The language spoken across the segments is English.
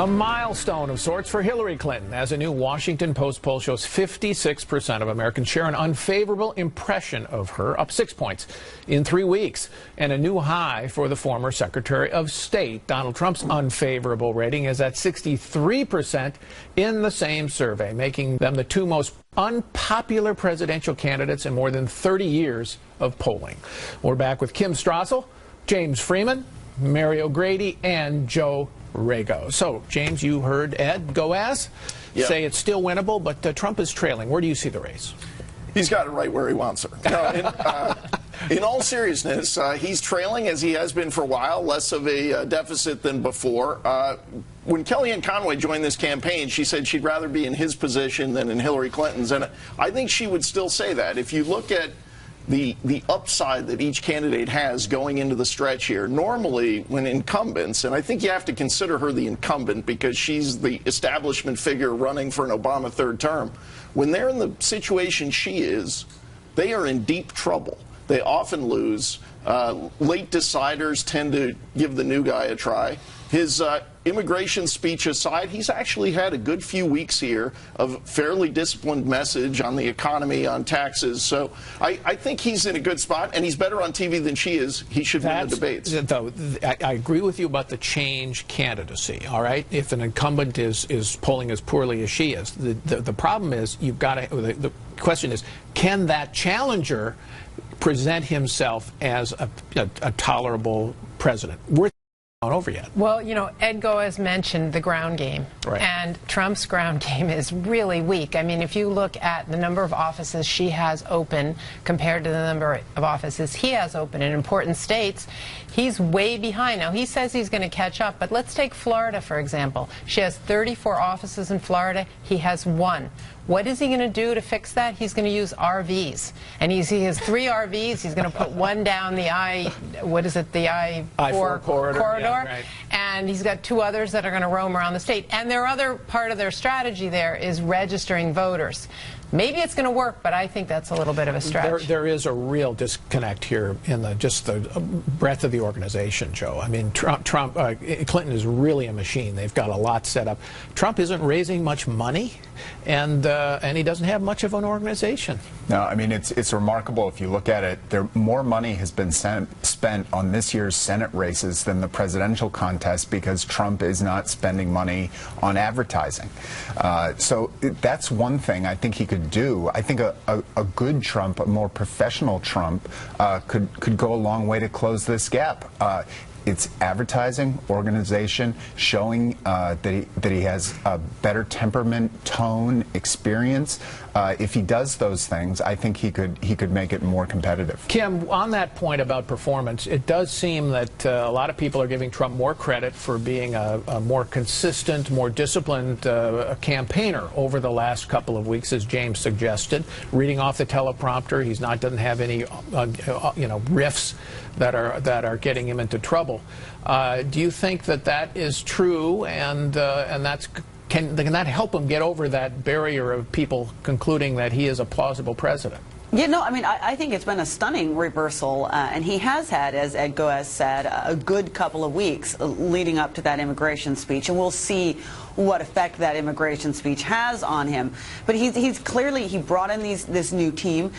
A milestone of sorts for Hillary Clinton, as a new Washington Post poll shows 56% of Americans share an unfavorable impression of her, up 6 points in 3 weeks, and a new high for the former Secretary of State. Donald Trump's unfavorable rating is at 63% in the same survey, making them the two most unpopular presidential candidates in more than 30 years of polling. We're back with Kim Strassel, James Freeman, Mary O'Grady, and Joe Rago. So, James, you heard Ed Goaz say it's still winnable, but Trump is trailing. Where do you see the race? He's got it right where he wants her. No, in all seriousness, he's trailing, as he has been for a while, less of a deficit than before. When Kellyanne Conway joined this campaign, she said she'd rather be in his position than in Hillary Clinton's, and I think she would still say that. If you look at the upside that each candidate has going into the stretch here, normally when incumbents, and I think you have to consider her the incumbent because she's the establishment figure running for an Obama third term, when they're in the situation she is, they are in deep trouble. They often lose. Late deciders tend to give the new guy a try. His immigration speech aside, he's actually had a good few weeks here of fairly disciplined message on the economy, on taxes. So I think he's in a good spot, and he's better on TV than she is. He should win the debates. Though, I agree with you about the change candidacy, all right? If an incumbent is polling as poorly as she is, the problem is you've got to, the question is, can that challenger present himself as a tolerable president? We're not over yet. Well, you know, Ed Goaz mentioned the ground game, and Trump's ground game is really weak. I mean, if you look at the number of offices she has open compared to the number of offices he has open in important states, he's way behind. Now, he says he's going to catch up, but let's take Florida, for example. She has 34 offices in Florida. He has 1. What is he going to do to fix that? He's going to use RVs. And he has 3 RVs. He's going to put one down the I-4 corridor. Yeah, right. And he's got 2 others that are going to roam around the state. And their other part of their strategy there is registering voters. Maybe it's going to work, but I think that's a little bit of a stretch. There is a real disconnect here in just the breadth of the organization, Joe. I mean, Clinton is really a machine. They've got a lot set up. Trump isn't raising much money, and he doesn't have much of an organization. No, I mean, it's remarkable if you look at it. More money has been spent on this year's Senate races than the presidential contest because Trump is not spending money on advertising. So that's one thing I think he could do. I think a good Trump, a more professional Trump, could go a long way to close this gap. It's advertising, organization, showing that he has a better temperament, tone, experience. If he does those things, I think he could make it more competitive. Kim, on that point about performance, it does seem that a lot of people are giving Trump more credit for being a more consistent, more disciplined campaigner over the last couple of weeks, as James suggested. Reading off the teleprompter, doesn't have any riffs that are getting him into trouble. Do you think that is true, and can that help him get over that barrier of people concluding that he is a plausible president? Yeah, no, I mean, I think it's been a stunning reversal, and he has had, as Ed Goaz said, a good couple of weeks leading up to that immigration speech, and we'll see what effect that immigration speech has on him. But he's clearly, he brought in this new team,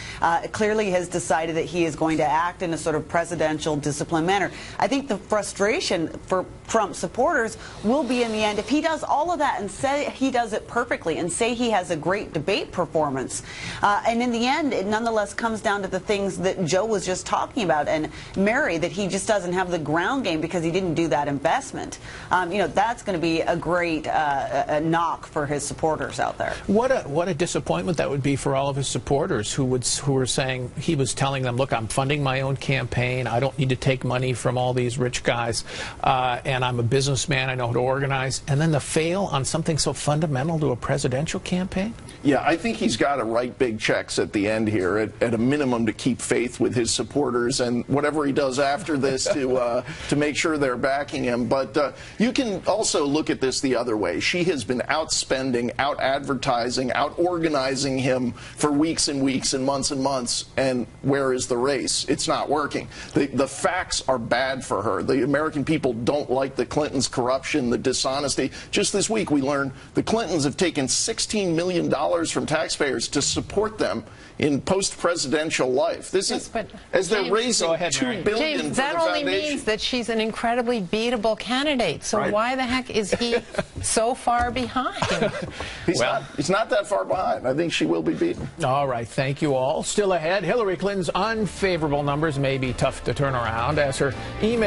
clearly has decided that he is going to act in a sort of presidential disciplined manner. I think the frustration for Trump supporters will be in the end if he does all of that and say he does it perfectly and say he has a great debate performance. And in the end, it nonetheless comes down to the things that Joe was just talking about, and Mary, that he just doesn't have the ground game because he didn't do that investment. That's going to be a great a knock for his supporters out there. What a disappointment that would be for all of his supporters who were saying, he was telling them, look, I'm funding my own campaign, I don't need to take money from all these rich guys, and I'm a businessman, I know how to organize, and then to fail on something so fundamental to a presidential campaign? Yeah, I think he's got to write big checks at the end here. there at a minimum to keep faith with his supporters, and whatever he does after this to make sure they're backing him. But you can also look at this the other way. She has been outspending, out-advertising, out-organizing him for weeks and weeks and months, and where is the race? It's not working. The facts are bad for her. The American people don't like the Clintons' corruption, the dishonesty. Just this week we learned the Clintons have taken $16 million from taxpayers to support them in post-presidential life. This is as they're raising $2 billion James, for that the only foundation. means that she's an incredibly beatable candidate. So why the heck is he so far behind? He's not that far behind. I think she will be beaten. All right, thank you all. Still ahead, Hillary Clinton's unfavorable numbers may be tough to turn around as her email